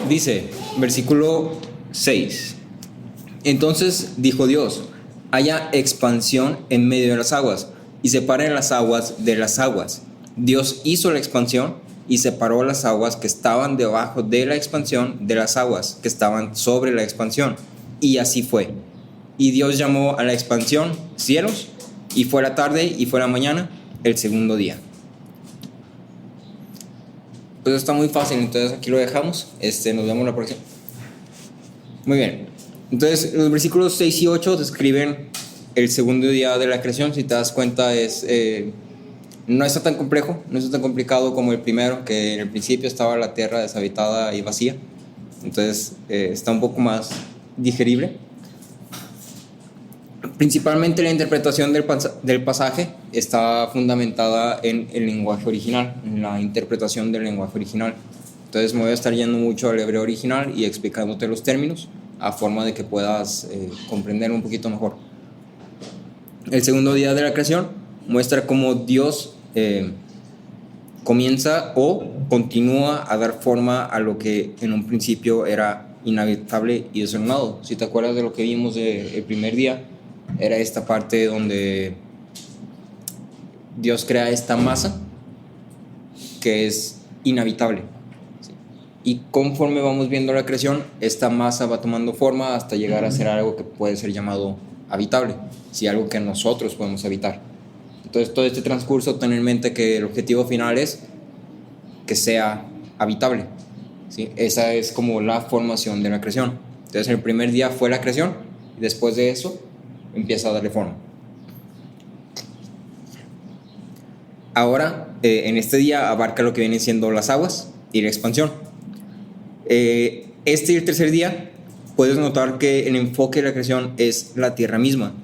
Dice, versículo 6. Entonces dijo Dios: haya expansión en medio de las aguas, y separen las aguas de las aguas. Dios hizo la expansión y separó las aguas que estaban debajo de la expansión de las aguas que estaban sobre la expansión. Y así fue. Y Dios llamó a la expansión cielos, y fue la tarde y fue la mañana, el segundo día. Pues está muy fácil, entonces aquí lo dejamos. Nos vemos la próxima. Muy bien. Entonces, los versículos 6 y 8 describen el segundo día de la creación. Si te das cuenta, no está tan complejo, no está tan complicado como el primero, que en el principio estaba la tierra deshabitada y vacía. Entonces, está un poco más digerible. Principalmente la interpretación del pasaje está fundamentada en el lenguaje original, en la interpretación del lenguaje original. Entonces me voy a estar yendo mucho al hebreo original y explicándote los términos a forma de que puedas comprender un poquito mejor. El segundo día de la creación muestra cómo Dios comienza o continúa a dar forma a lo que en un principio era inhabitable y desordenado. Si te acuerdas de lo que vimos el primer día, era esta parte donde Dios crea esta masa que es inhabitable. Y conforme vamos viendo la creación, esta masa va tomando forma hasta llegar a ser algo que puede ser llamado habitable, si algo que nosotros podemos habitar. Entonces, todo este transcurso, ten en mente que el objetivo final es que sea habitable, ¿sí? Esa es como la formación de la creación. Entonces, el primer día fue la creación, y después de eso empieza a darle forma. Ahora, en este día abarca lo que vienen siendo las aguas y la expansión. Y el tercer día, puedes notar que el enfoque de la creación es la tierra misma.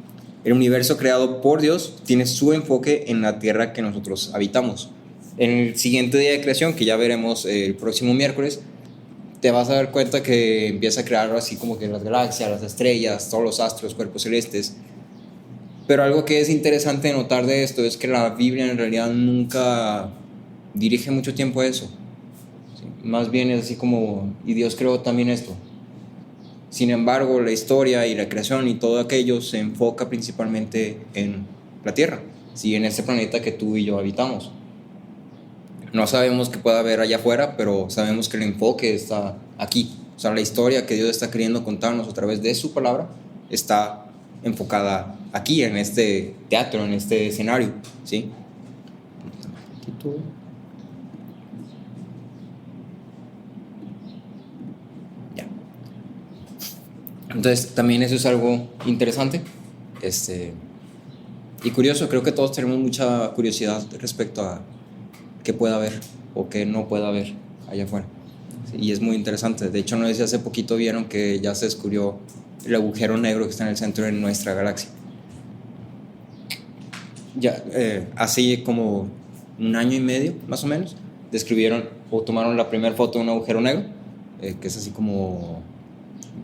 El universo creado por Dios tiene su enfoque en la tierra que nosotros habitamos. En el siguiente día de creación, que ya veremos el próximo miércoles, te vas a dar cuenta que empieza a crear así como que las galaxias, las estrellas, todos los astros, cuerpos celestes. Pero algo que es interesante notar de esto es que la Biblia en realidad nunca dirige mucho tiempo a eso. Más bien es así como, y Dios creó también esto. Sin embargo, la historia y la creación y todo aquello se enfoca principalmente en la Tierra, ¿sí? En este planeta que tú y yo habitamos. No sabemos qué pueda haber allá afuera, pero sabemos que el enfoque está aquí. O sea, la historia que Dios está queriendo contarnos a través de su palabra está enfocada aquí, en este teatro, en este escenario, ¿sí? Entonces, también eso es algo interesante y curioso. Creo que todos tenemos mucha curiosidad respecto a qué pueda haber o qué no pueda haber allá afuera. Y es muy interesante. De hecho, no sé si hace poquito vieron que ya se descubrió el agujero negro que está en el centro de nuestra galaxia. Ya, hace como un año y medio, más o menos, describieron o tomaron la primera foto de un agujero negro, que es así como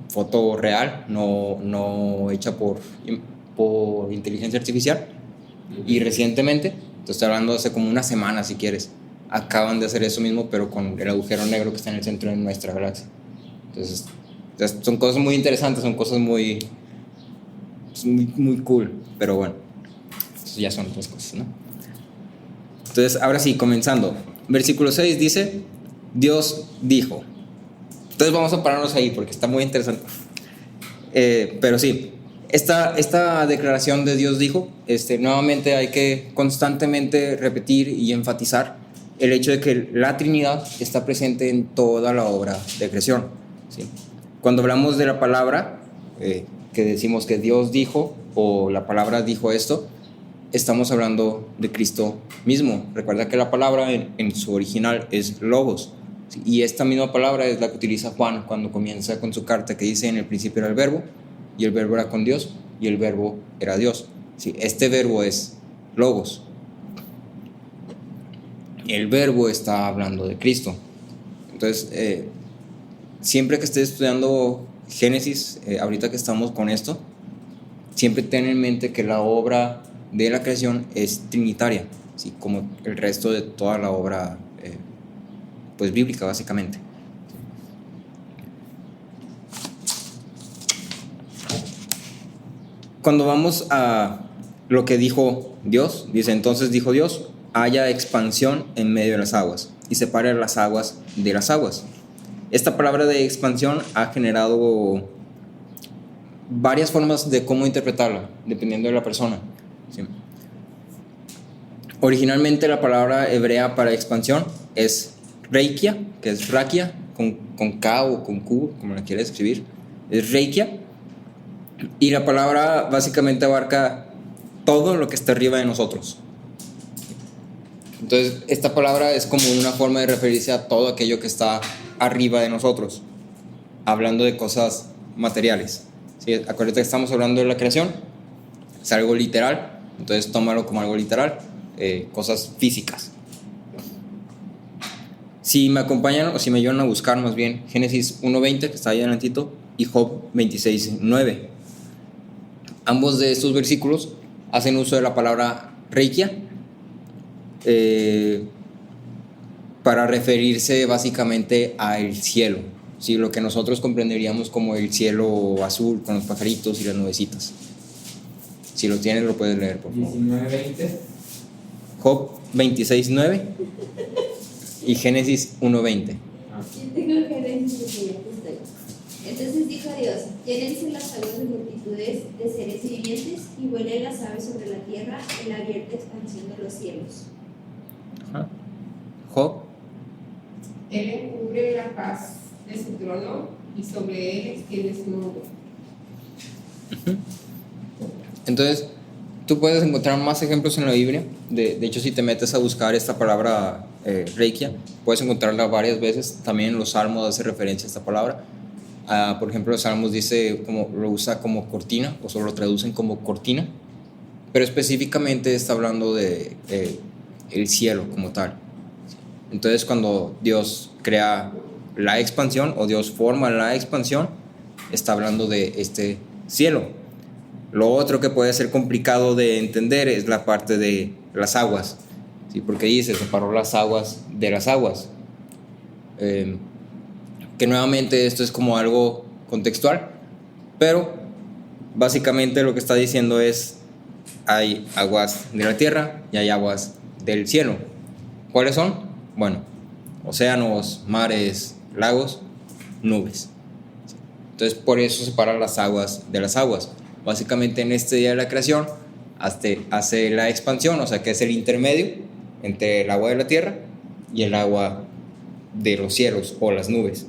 foto real, no hecha por inteligencia artificial. Y recientemente, te estoy hablando hace como una semana si quieres, acaban de hacer eso mismo, pero con el agujero negro que está en el centro de nuestra galaxia. Entonces son cosas muy interesantes, son cosas muy cool, pero bueno, eso ya son otras cosas, ¿no? Entonces, ahora sí, comenzando. Versículo 6 dice: Dios dijo. Entonces vamos a pararnos ahí porque está muy interesante. Pero sí, esta declaración de Dios dijo, nuevamente hay que constantemente repetir y enfatizar el hecho de que la Trinidad está presente en toda la obra de creación, ¿sí? Cuando hablamos de la palabra, que decimos que Dios dijo o la palabra dijo esto, estamos hablando de Cristo mismo. Recuerda que la palabra en su original es logos. Y esta misma palabra es la que utiliza Juan cuando comienza con su carta, que dice: en el principio era el verbo, y el verbo era con Dios, y el verbo era Dios. ¿Sí? Este verbo es logos. El verbo está hablando de Cristo. Entonces, siempre que estés estudiando Génesis, ahorita que estamos con esto, siempre ten en mente que la obra de la creación es trinitaria, ¿sí? Como el resto de toda la obra pues bíblica, básicamente. cuando vamos a lo que dijo Dios, dice, entonces dijo Dios, haya expansión en medio de las aguas y separe las aguas de las aguas. Esta palabra de expansión ha generado varias formas de cómo interpretarla, dependiendo de la persona. ¿Sí? Originalmente la palabra hebrea para expansión es reikia, que es rakia, con K o con Q, como la quieras escribir, es reikia. Y la palabra básicamente abarca todo lo que está arriba de nosotros. Entonces, esta palabra es como una forma de referirse a todo aquello que está arriba de nosotros, hablando de cosas materiales. ¿Sí? Acuérdate que estamos hablando de la creación, es algo literal, entonces tómalo como algo literal, cosas físicas. Si me acompañan o si me ayudan a buscar más bien Génesis 1:20, que está ahí adelantito, y Job 26:9. Ambos de estos versículos hacen uso de la palabra reikia para referirse básicamente al cielo, ¿sí? Lo que nosotros comprenderíamos como el cielo azul con los pajaritos y las nubecitas. Si lo tienes, lo puedes leer, por favor. 19:20. Job 26:9 y Génesis 1:20. Yo tengo Génesis porque ya estoy. Entonces dijo Dios: llénense las aguas de multitudes de seres vivientes y vuelen las aves sobre la tierra en la abierta expansión de los cielos. Ajá. Job. Él encubre la paz de su trono y sobre él extiende su nube. Entonces, tú puedes encontrar más ejemplos en la Biblia. De hecho, si te metes a buscar esta palabra reikia, puedes encontrarla varias veces. También en los Salmos hace referencia a esta palabra. Por ejemplo, los Salmos dice, como lo usa como cortina, o solo lo traducen como cortina, pero específicamente está hablando de el cielo como tal. Entonces, cuando Dios crea la expansión o Dios forma la expansión, está hablando de este cielo. Lo otro que puede ser complicado de entender es la parte de las aguas, ¿sí? Porque dice, separó las aguas de las aguas. Que nuevamente esto es como algo contextual, pero básicamente lo que está diciendo es, hay aguas de la tierra y hay aguas del cielo. ¿Cuáles son? Bueno, océanos, mares, lagos, nubes. Entonces, por eso separa las aguas de las aguas. Básicamente en este día de la creación hace la expansión, o sea que es el intermedio entre el agua de la tierra y el agua de los cielos o las nubes.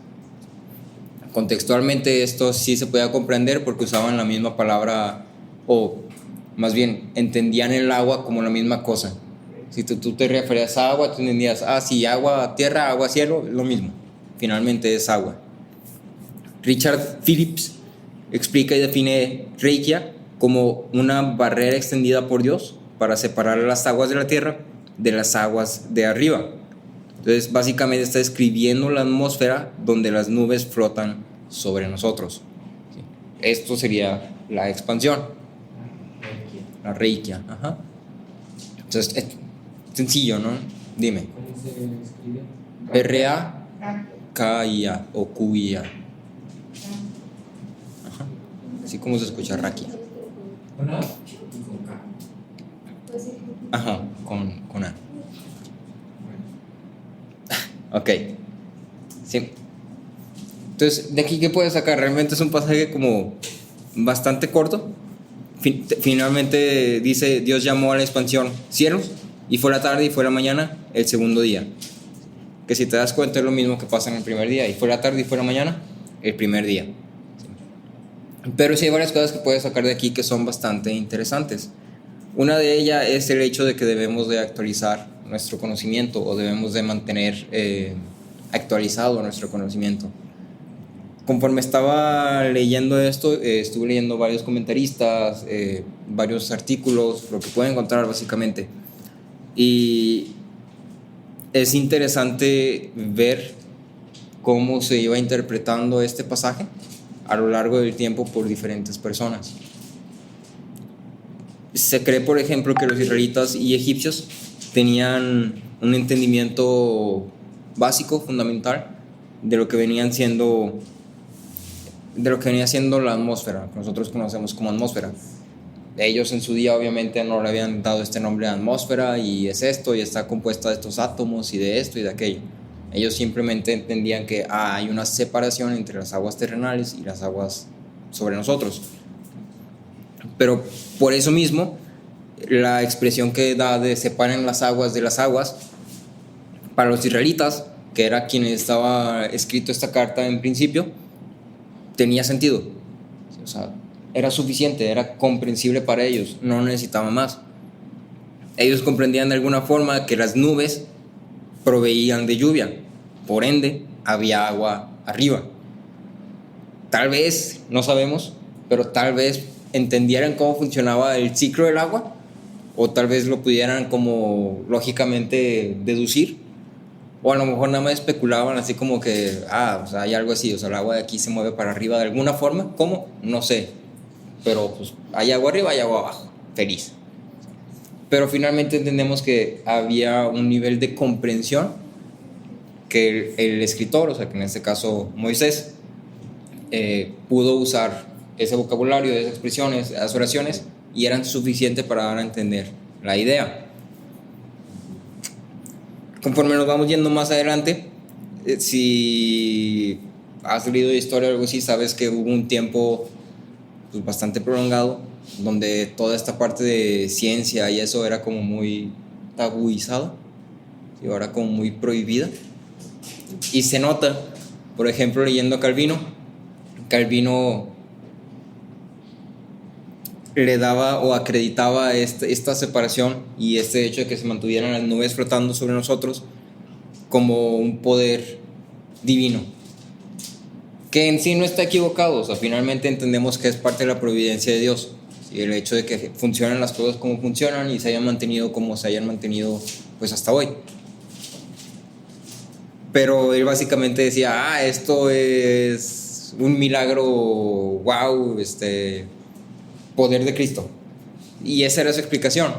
Contextualmente esto sí se podía comprender porque usaban la misma palabra, o más bien entendían el agua como la misma cosa. Si tú te referías a agua, tú entendías, sí, agua, tierra, agua, cielo, lo mismo. Finalmente es agua. Richard Phillips explica y define reikia como una barrera extendida por Dios para separar las aguas de la tierra de las aguas de arriba. Entonces, básicamente está describiendo la atmósfera donde las nubes flotan sobre nosotros. ¿Sí? Esto sería la expansión. La reikia. Ajá. Entonces, es sencillo, ¿no? Dime. ¿Cómo se escribe? R-A-K-I-A o Q-I-A. Ajá. Así como se escucha rakia. ¿Con A? Y con K. Ajá, con A. Ok. Sí. Entonces, de aquí, ¿qué puedes sacar? Realmente es un pasaje como bastante corto. Finalmente dice, Dios llamó a la expansión cielos, y fue la tarde y fue la mañana el segundo día. Que si te das cuenta es lo mismo que pasa en el primer día. Y fue la tarde y fue la mañana el primer día. Pero sí hay varias cosas que puedes sacar de aquí que son bastante interesantes. Una de ellas es el hecho de que debemos de actualizar nuestro conocimiento, o debemos de mantener actualizado nuestro conocimiento. Conforme estaba leyendo esto, estuve leyendo varios comentaristas, varios artículos, lo que pueden encontrar básicamente. Y es interesante ver cómo se iba interpretando este pasaje a lo largo del tiempo por diferentes personas. Se cree, por ejemplo, que los israelitas y egipcios tenían un entendimiento básico, fundamental, de lo que venía siendo la atmósfera, que nosotros conocemos como atmósfera. ellos en su día obviamente no le habían dado este nombre de atmósfera y es esto y está compuesta de estos átomos y de esto y de aquello. Ellos simplemente entendían que hay una separación entre las aguas terrenales y las aguas sobre nosotros. Pero por eso mismo, la expresión que da de separen las aguas de las aguas, para los israelitas, que era quien estaba escrito esta carta en principio, tenía sentido. O sea, era suficiente, era comprensible para ellos, no necesitaban más. Ellos comprendían de alguna forma que las nubes proveían de lluvia, por ende había agua arriba. Tal vez, no sabemos, pero tal vez entendieran cómo funcionaba el ciclo del agua, o tal vez lo pudieran como lógicamente deducir, o a lo mejor nada más especulaban así como que, o sea, hay algo así, o sea, el agua de aquí se mueve para arriba de alguna forma. ¿Cómo? No sé, pero pues hay agua arriba, hay agua abajo, feliz. Pero finalmente entendemos que había un nivel de comprensión que el escritor, o sea, que en este caso Moisés, pudo usar ese vocabulario, esas expresiones, esas oraciones, y eran suficientes para dar a entender la idea. Conforme nos vamos yendo más adelante, si has leído historia o algo así, sabes que hubo un tiempo pues, bastante prolongado donde toda esta parte de ciencia y eso era como muy tabuizada, y ahora como muy prohibida. Y se nota, por ejemplo, leyendo a Calvino le daba o acreditaba esta separación y este hecho de que se mantuvieran las nubes flotando sobre nosotros como un poder divino, que en sí no está equivocado. O sea, finalmente entendemos que es parte de la providencia de Dios, y el hecho de que funcionan las cosas como funcionan y se hayan mantenido como se hayan mantenido pues hasta hoy. Pero él básicamente decía, esto es un milagro, wow, poder de Cristo. Y esa era su explicación.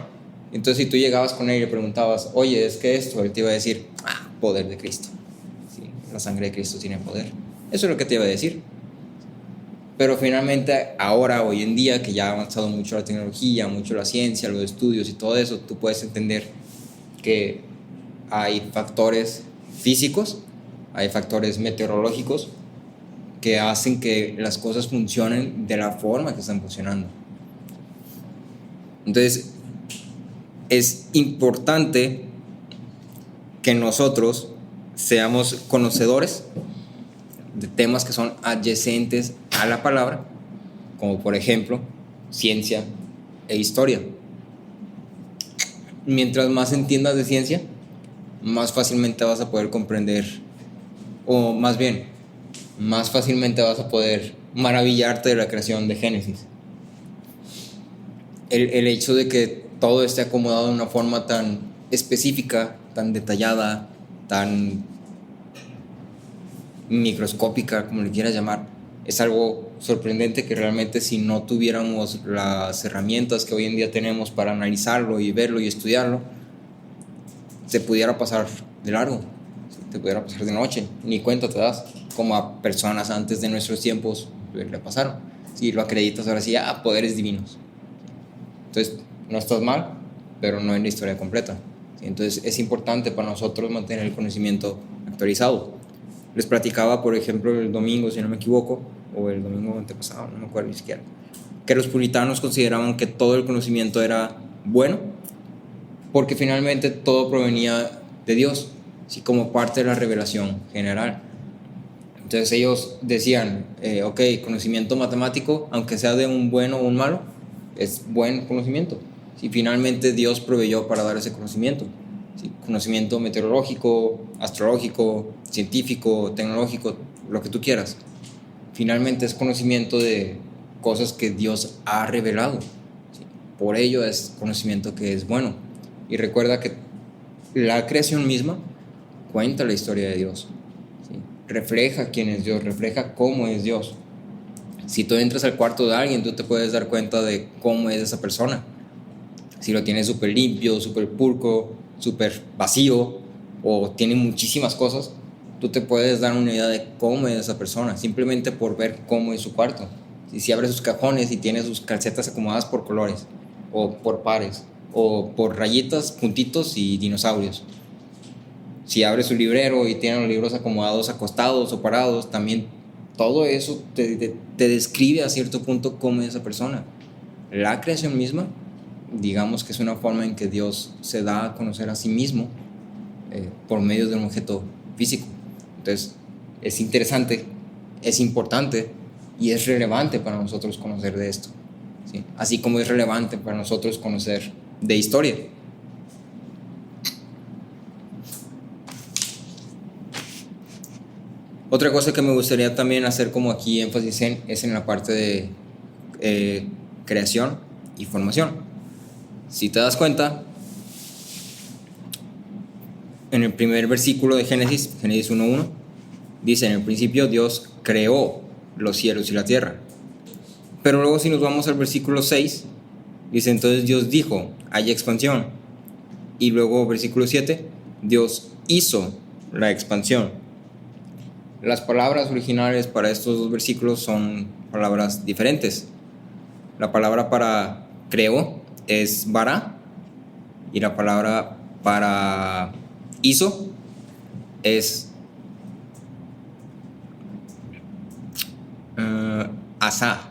Entonces si tú llegabas con él y le preguntabas, oye, es que esto, él te iba a decir, poder de Cristo. Sí, la sangre de Cristo tiene poder. Eso es lo que te iba a decir. Pero finalmente ahora, hoy en día, que ya ha avanzado mucho la tecnología, mucho la ciencia, los estudios y todo eso, tú puedes entender que hay factores físicos, hay factores meteorológicos que hacen que las cosas funcionen de la forma que están funcionando. Entonces, es importante que nosotros seamos conocedores de temas que son adyacentes a la palabra, como por ejemplo, ciencia e historia. Mientras más entiendas de ciencia, más fácilmente vas a poder comprender, o más bien, más fácilmente vas a poder maravillarte de la creación de Génesis. El hecho de que todo esté acomodado de una forma tan específica, tan detallada, tan microscópica, como le quieras llamar, es algo sorprendente que realmente si no tuviéramos las herramientas que hoy en día tenemos para analizarlo y verlo y estudiarlo, se pudiera pasar de largo, te pudiera pasar de noche, ni cuenta te das, como a personas antes de nuestros tiempos le pasaron. Si lo acreditas ahora sí, poderes divinos. Entonces, no estás mal, pero no es la historia completa. Entonces, es importante para nosotros mantener el conocimiento actualizado. Les platicaba, por ejemplo, el domingo, si no me equivoco, o el domingo antepasado, no me acuerdo ni siquiera, que los puritanos consideraban que todo el conocimiento era bueno, porque finalmente todo provenía de Dios, así como parte de la revelación general. Entonces ellos decían, conocimiento matemático, aunque sea de un bueno o un malo, es buen conocimiento. Si finalmente Dios proveyó para dar ese conocimiento. ¿Sí? Conocimiento meteorológico, astrológico, científico, tecnológico, lo que tú quieras. Finalmente es conocimiento de cosas que Dios ha revelado. ¿Sí? Por ello es conocimiento que es bueno. Y recuerda que la creación misma cuenta la historia de Dios. ¿Sí? Refleja quién es Dios, refleja cómo es Dios. Si tú entras al cuarto de alguien, tú te puedes dar cuenta de cómo es esa persona. Si lo tiene súper limpio, súper pulcro, súper vacío, o tiene muchísimas cosas, tú te puedes dar una idea de cómo es esa persona, simplemente por ver cómo es su cuarto. Si abre sus cajones y tiene sus calcetas acomodadas por colores, o por pares, o por rayitas, puntitos y dinosaurios. Si abre su librero y tiene los libros acomodados, acostados o parados, también todo eso te describe a cierto punto cómo es esa persona. La creación misma, digamos que es una forma en que Dios se da a conocer a sí mismo por medio de un objeto físico. Entonces, es interesante, es importante y es relevante para nosotros conocer de esto, ¿sí? Así como es relevante para nosotros conocer de historia. Otra cosa que me gustaría también hacer como aquí énfasis es en la parte de creación y formación. Si te das cuenta, en el primer versículo de Génesis 1:1, dice: en el principio Dios creó los cielos y la tierra. Pero luego si nos vamos al versículo 6, dice: entonces Dios dijo, haya expansión. Y luego versículo 7, Dios hizo la expansión. Las palabras originales para estos dos versículos son palabras diferentes. La palabra para creó es bara, y la palabra para hizo es asa.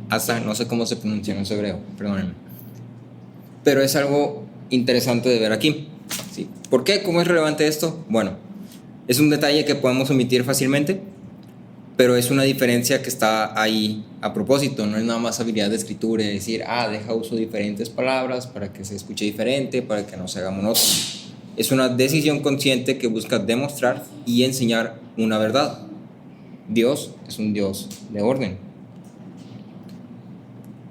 Asa, no sé cómo se pronuncia, no es hebreo, perdónenme. Pero es algo interesante de ver aquí, ¿sí? ¿Por qué? ¿Cómo es relevante esto? Bueno, es un detalle que podemos omitir fácilmente, pero es una diferencia que está ahí a propósito. No es nada más habilidad de escritura y decir, deja uso diferentes palabras para que se escuche diferente, para que no se haga monótono. Es una decisión consciente que busca demostrar y enseñar una verdad. Dios es un Dios de orden.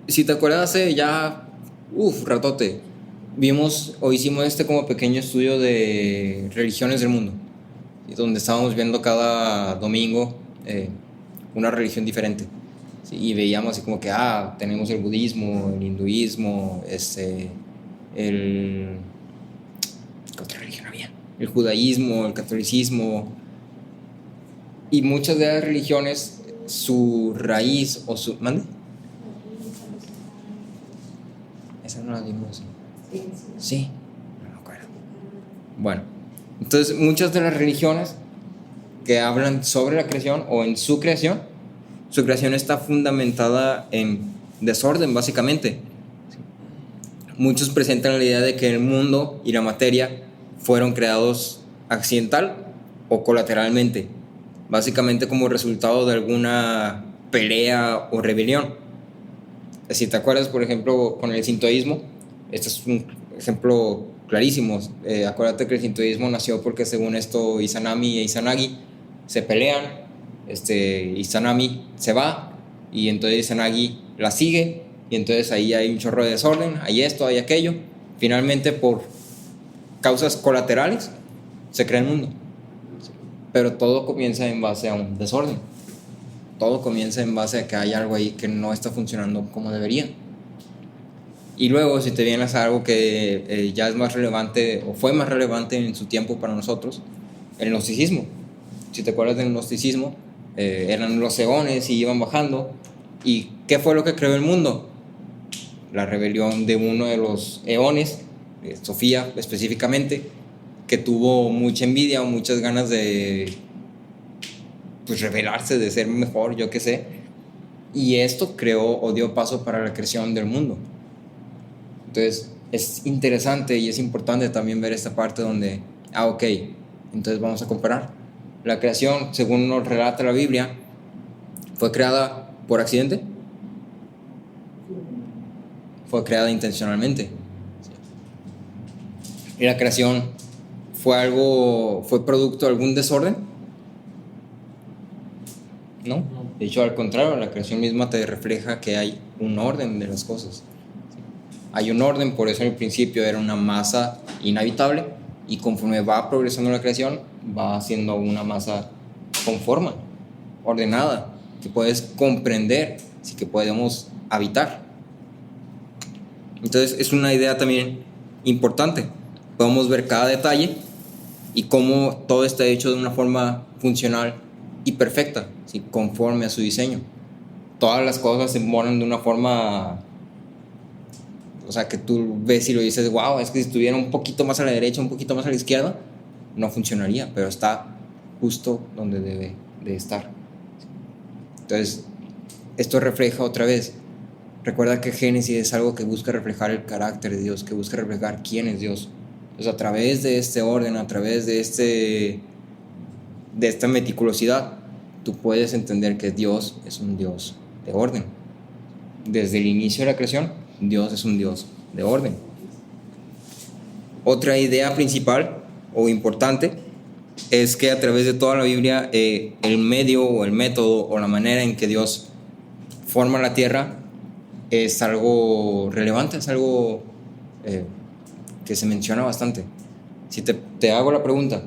Si te acuerdas, hace ya ratote, vimos o hicimos como pequeño estudio de religiones del mundo, donde estábamos viendo cada domingo una religión diferente, ¿sí? Y veíamos así como que tenemos el budismo, el hinduismo, ¿qué otra religión había? El judaísmo, el catolicismo, y muchas de las religiones, su raíz o su... ¿Mande? Esa no la vimos. Sí, no me acuerdo. Bueno, entonces muchas de las religiones que hablan sobre la creación o en su creación está fundamentada en desorden, básicamente. Muchos presentan la idea de que el mundo y la materia fueron creados accidental o colateralmente, básicamente como resultado de alguna pelea o rebelión. Si te acuerdas, por ejemplo, con el sintoísmo, este es un ejemplo clarísimo. Acuérdate que el sintoísmo nació porque, según esto, Izanami e Izanagi se pelean. Izanami se va y entonces Izanagi la sigue, y entonces ahí hay un chorro de desorden, hay esto, hay aquello. Finalmente, por causas colaterales, se crea el mundo. Pero todo comienza en base a un desorden. Todo comienza en base a que hay algo ahí que no está funcionando como debería. Y luego, si te vienes a algo que ya es más relevante, o fue más relevante en su tiempo para nosotros, el gnosticismo. Si te acuerdas del gnosticismo, eran los eones y iban bajando. ¿Y qué fue lo que creó el mundo? La rebelión de uno de los eones, Sofía específicamente, que tuvo mucha envidia o muchas ganas de rebelarse, de ser mejor, yo qué sé. Y esto creó o dio paso para la creación del mundo. Entonces es interesante y es importante también ver esta parte donde, ok, entonces vamos a comparar. La creación, según nos relata la Biblia, ¿fue creada por accidente? Fue creada intencionalmente. ¿Y la creación fue producto de algún desorden? No, de hecho, al contrario, la creación misma te refleja que hay un orden de las cosas. Hay un orden, por eso en el principio era una masa inhabitable, y conforme va progresando la creación, va siendo una masa con forma, ordenada, que puedes comprender, así que podemos habitar. Entonces es una idea también importante. Podemos ver cada detalle y cómo todo está hecho de una forma funcional y perfecta, ¿sí? Conforme a su diseño. todas las cosas se moran de una forma, o sea, que tú ves y lo dices, wow, es que si estuviera un poquito más a la derecha, un poquito más a la izquierda, no funcionaría, pero está justo donde debe de estar. Entonces, esto refleja otra vez, recuerda que Génesis es algo que busca reflejar el carácter de Dios, que busca reflejar quién es Dios. Entonces, a través de este orden, a través de esta meticulosidad, tú puedes entender que Dios es un Dios de orden. Desde el inicio de la creación, Dios es un Dios de orden. Otra idea principal o importante es que a través de toda la Biblia el medio o el método o la manera en que Dios forma la tierra es algo relevante, es algo que se menciona bastante. Si te hago la pregunta,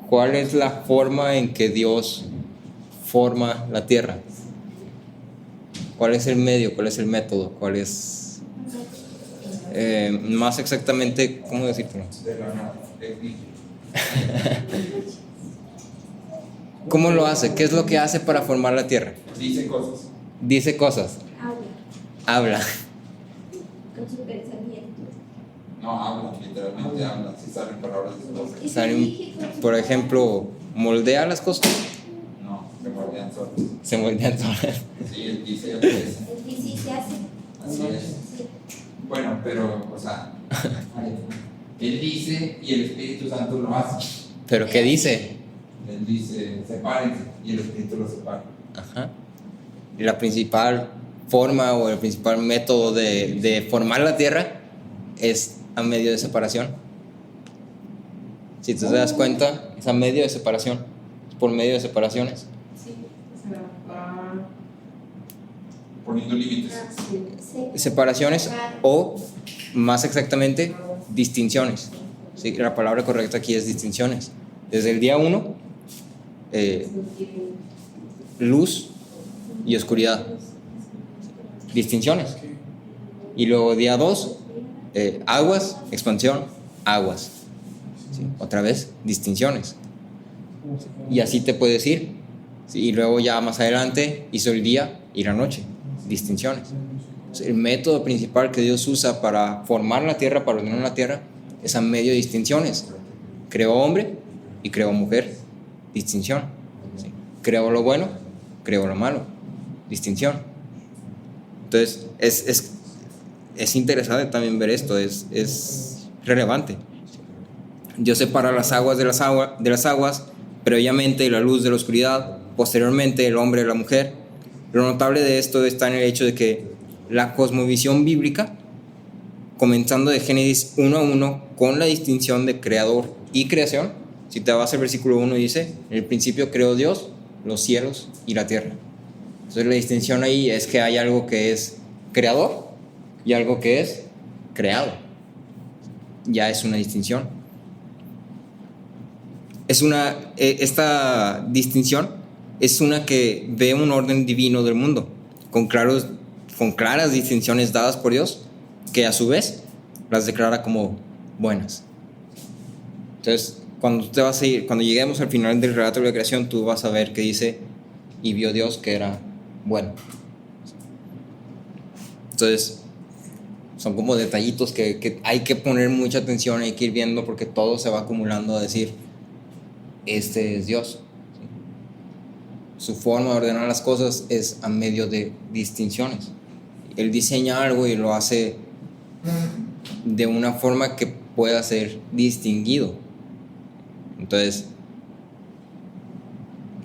¿cuál es la forma en que Dios forma la tierra? ¿Cuál es el medio? ¿Cuál es el método? ¿Cuál es más exactamente, cómo decirlo? De la nada. ¿Cómo lo hace? ¿Qué es lo que hace para formar la tierra? Dice cosas. Dice cosas. Habla. Con su pensamiento. No, habla, literalmente habla. Si salen palabras de cosas. Por ejemplo, moldea las cosas. No, se moldean solos. Se moldean solas. Sí, él dice y aparece. El que sí se hace. Así es. Sí. Bueno, pero, o sea, él dice y el Espíritu Santo lo hace. ¿Pero qué dice? Él dice, sepárense, y el Espíritu lo separa. Ajá. Y la principal forma o el principal método de formar la tierra es a medio de separación. Si tú te das cuenta, es a medio de separación, es por medio de separaciones. Sí, o sea, va. Poniendo límites. Sí. Separaciones o, más exactamente, distinciones. Sí, la palabra correcta aquí es distinciones. Desde el día 1, luz y oscuridad. Distinciones. Y luego día 2, aguas, expansión, aguas. ¿Sí? Otra vez, distinciones. Y así te puedes ir. ¿Sí? Y luego ya más adelante hizo el día y la noche. Distinciones. El método principal que Dios usa para formar la tierra, para ordenar la tierra, es a medio de distinciones. Creó hombre y creó mujer. Distinción. ¿Sí? Creó lo bueno, creó lo malo. Distinción. Entonces, es interesante también ver esto, es relevante. Dios separa las aguas de las aguas, previamente la luz de la oscuridad, posteriormente el hombre de la mujer. Lo notable de esto está en el hecho de que la cosmovisión bíblica, comenzando de Génesis 1:1, con la distinción de creador y creación, si te vas al versículo 1 dice, en el principio creó Dios los cielos y la tierra. Entonces la distinción ahí es que hay algo que es creador y algo que es creado. Ya es una distinción. Esta distinción es una que ve un orden divino del mundo, con claras distinciones dadas por Dios, que a su vez las declara como buenas. Entonces, cuando lleguemos al final del relato de la creación, tú vas a ver que dice, y vio Dios que era bueno. Entonces, son como detallitos que hay que poner mucha atención, hay que ir viendo, porque todo se va acumulando a decir, este es Dios. Su forma de ordenar las cosas es a medio de distinciones. Él diseña algo y lo hace de una forma que pueda ser distinguido. Entonces,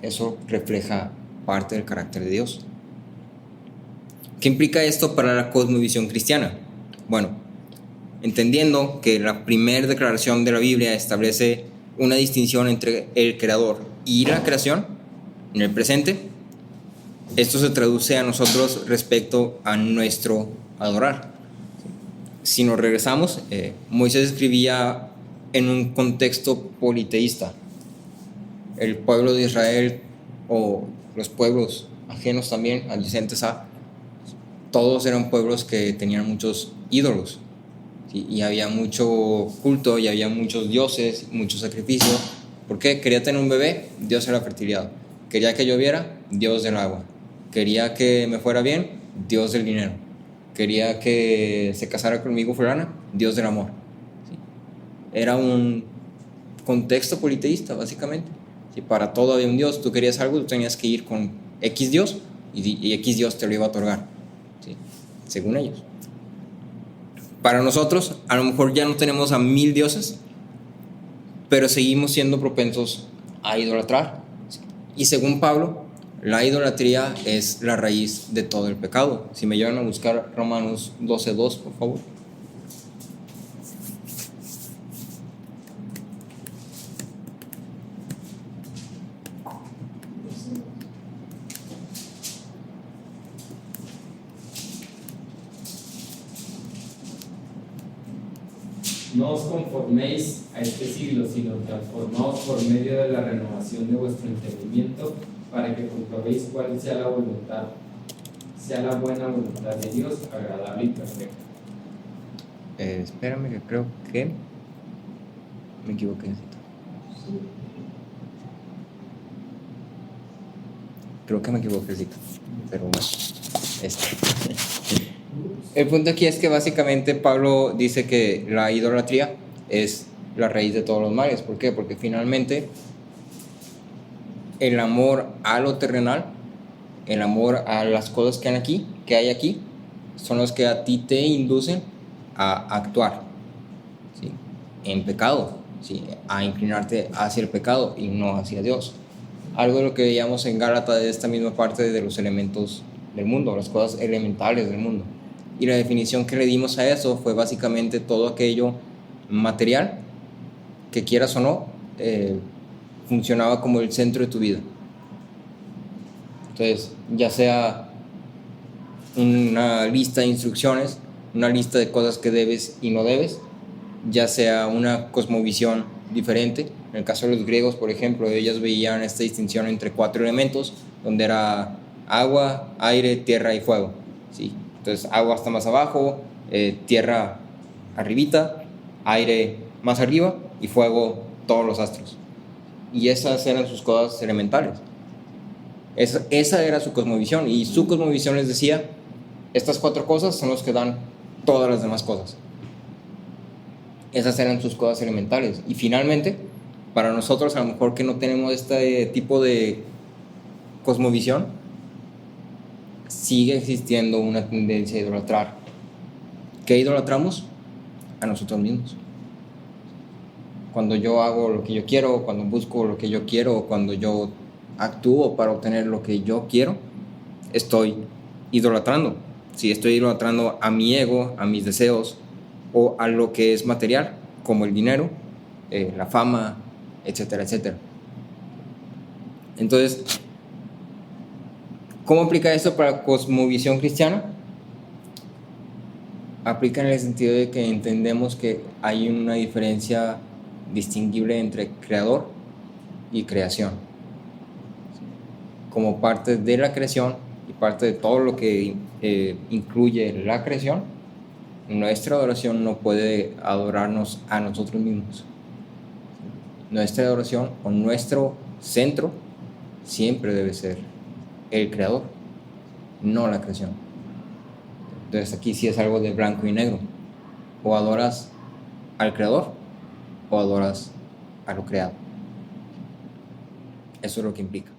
eso refleja parte del carácter de Dios. ¿Qué implica esto para la cosmovisión cristiana? Bueno, entendiendo que la primera declaración de la Biblia establece una distinción entre el creador y la creación en el presente, esto se traduce a nosotros respecto a nuestro adorar. Si nos regresamos, Moisés escribía en un contexto politeísta. El pueblo de Israel o los pueblos ajenos también, adyacentes a, todos eran pueblos que tenían muchos ídolos, ¿sí? Y había mucho culto y había muchos dioses, mucho sacrificio. ¿Por qué? Quería tener un bebé, Dios era la fertilidad. Quería que lloviera, Dios del agua. Quería que me fuera bien, Dios del dinero. Quería que se casara conmigo fulana, Dios del amor. ¿Sí? Era un contexto politeísta, básicamente. ¿Sí? Para todo había un Dios. Tú querías algo, tú tenías que ir con X Dios y X Dios te lo iba a otorgar. ¿Sí? Según ellos. Para nosotros, a lo mejor ya no tenemos a 1000 dioses, pero seguimos siendo propensos a idolatrar. ¿Sí? Y según Pablo, la idolatría es la raíz de todo el pecado. Si me llevan a buscar Romanos 12:2, por favor. No os conforméis a este siglo, sino transformaos por medio de la renovación de vuestro entendimiento, para que comprobéis cuál sea la buena voluntad de Dios, agradable y perfecta. Espérame, que creo que me equivoqué. Creo que me equivoqué, pero bueno. El punto aquí es que básicamente Pablo dice que la idolatría es la raíz de todos los males. ¿Por qué? Porque finalmente el amor a lo terrenal, el amor a las cosas que hay aquí, son los que a ti te inducen a actuar, ¿sí? En pecado, ¿sí? A inclinarte hacia el pecado y no hacia Dios. Algo de lo que veíamos en Gálatas de esta misma parte de los elementos del mundo, las cosas elementales del mundo. Y la definición que le dimos a eso fue básicamente todo aquello material que, quieras o no, funcionaba como el centro de tu vida. Entonces, ya sea una lista de instrucciones, una lista de cosas que debes y no debes, ya sea una cosmovisión diferente. En el caso de los griegos, por ejemplo, ellos veían esta distinción entre 4 elementos, donde era agua, aire, tierra y fuego, ¿sí? Entonces, agua está más abajo, tierra arribita, aire más arriba y fuego todos los astros. Y esas eran sus cosas elementales. Esa era su cosmovisión, y su cosmovisión les decía: estas 4 cosas son los que dan todas las demás cosas. Esas eran sus cosas elementales. Y finalmente, para nosotros, a lo mejor que no tenemos este tipo de cosmovisión, sigue existiendo una tendencia a idolatrar. ¿Qué idolatramos? A nosotros mismos. Cuando yo hago lo que yo quiero, cuando busco lo que yo quiero, cuando yo actúo para obtener lo que yo quiero, estoy idolatrando. Si estoy idolatrando a mi ego, a mis deseos, o a lo que es material, como el dinero, la fama, etcétera, etcétera. Entonces, ¿cómo aplica esto para la cosmovisión cristiana? Aplica en el sentido de que entendemos que hay una diferencia distinguible entre creador y creación. Como parte de la creación y parte de todo lo que incluye la creación, nuestra adoración no puede adorarnos a nosotros mismos. Nuestra adoración o nuestro centro siempre debe ser el creador, no la creación. Entonces aquí sí es algo de blanco y negro: o adoras al creador o adoras a lo creado. Eso es lo que implica.